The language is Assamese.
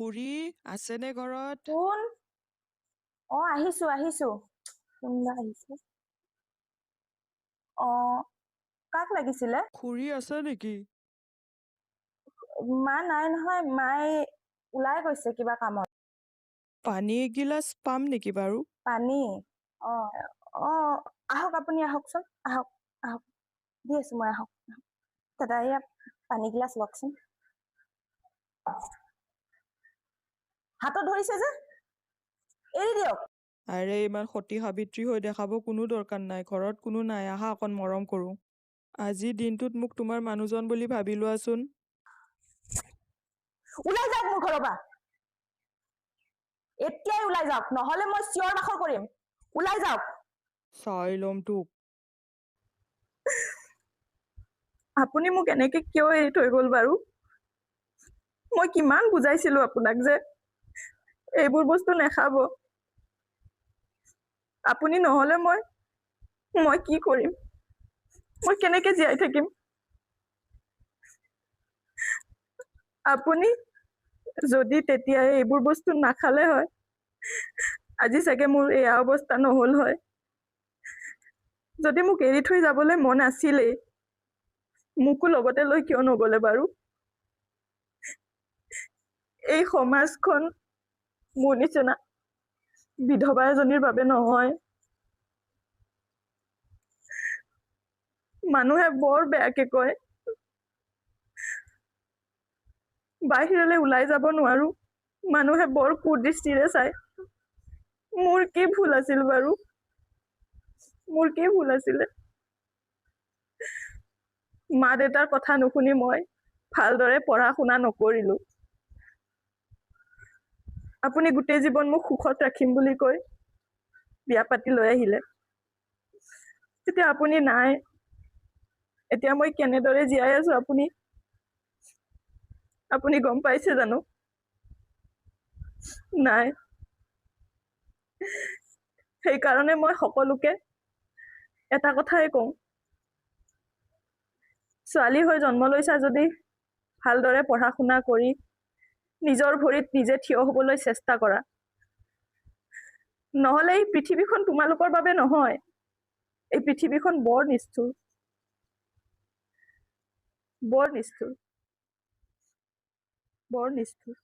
খুৰী আছেনে ঘৰত? কোন? আহিছো কোনবা আহিছে? কাক লাগিছিলে? খুৰী আছে নেকি? মা নাই নহয়, মায়ে ওলাই গৈছে কিবা কামত। পানী এগিলাচ পাম নেকি বাৰু? পানী? অ অ আহক, আপুনি আহকচোন, আহক আহক, দি আছো মই, আহক দাদা, এয়া পানী গিলাচ লওকচোন। হাতত ধৰিছে যে, এৰি দিয়ক। আৰে ইমান সতী সাবিত্ৰী হৈ দেখাব কোনো দৰকাৰ নাই। ঘৰত কোনো নাই, আহা অকণ মৰম কৰোঁ। আজিৰ দিনটোত মোক তোমাৰ মানুহজন বুলি ভাবি লোৱাচোন। ওলাই যাওক মোৰ ঘৰৰ পৰা, এতিয়াই ওলাই যাওক, নহলে মই চিঞৰ বাখৰ কৰিম। ওলাই যাওক। চাই ল'ম তোক। আপুনি মোক এনেকে কিয় এৰি থৈ গল বাৰু? মই কিমান বুজাইছিলো আপোনাক যে এইবোৰ বস্তু নাখাব। আপুনি নহলে মই কি কৰিম? মই কেনেকে জীয়াই থাকিম? আপুনি যদি তেতিয়া এইবোৰ বস্তু নাখালে হয়, আজি চাগে মোৰ এয়া অৱস্থা নহল হয়। যদি মোক এৰি থৈ যাবলৈ মন আছিলেই, মোকো লগতে লৈ কিয় নগলে বাৰু? এই সমাজখন মোৰ নিচিনা বিধৱা এজনীৰ বাবে নহয়। মানুহে বৰ বেয়াকে কয়, বাহিৰলৈ ওলাই যাব নোৱাৰো, মানুহে বৰ কুদৃষ্টিৰে চায়। মোৰ কি ভুল আছিল বাৰু? মোৰ কি ভুল আছিলে? মা দেউতাৰ কথা নুশুনি মই ভালদৰে পঢ়া শুনা নকৰিলো। আপুনি গোটেই জীৱন মোক সুখত ৰাখিম বুলি কৈ বিয়া পাতি লৈ আহিলে। এতিয়া আপুনি নাই, এতিয়া মই কেনেদৰে জীয়াই আছো আপুনি গম পাইছে জানো? নাই। সেইকাৰণে মই সকলোকে এটা কথাই কওঁ, ছোৱালী হৈ জন্ম লৈছা যদি ভালদৰে পঢ়া শুনা কৰি নিজৰ ভৰিত নিজে থিয় হবলৈ চেষ্টা কৰা। নহলে এই পৃথিৱীখন তোমালোকৰ বাবে নহয়। এই পৃথিৱীখন বৰ নিষ্ঠুৰ, বৰ নিষ্ঠুৰ, বৰ নিষ্ঠুৰ।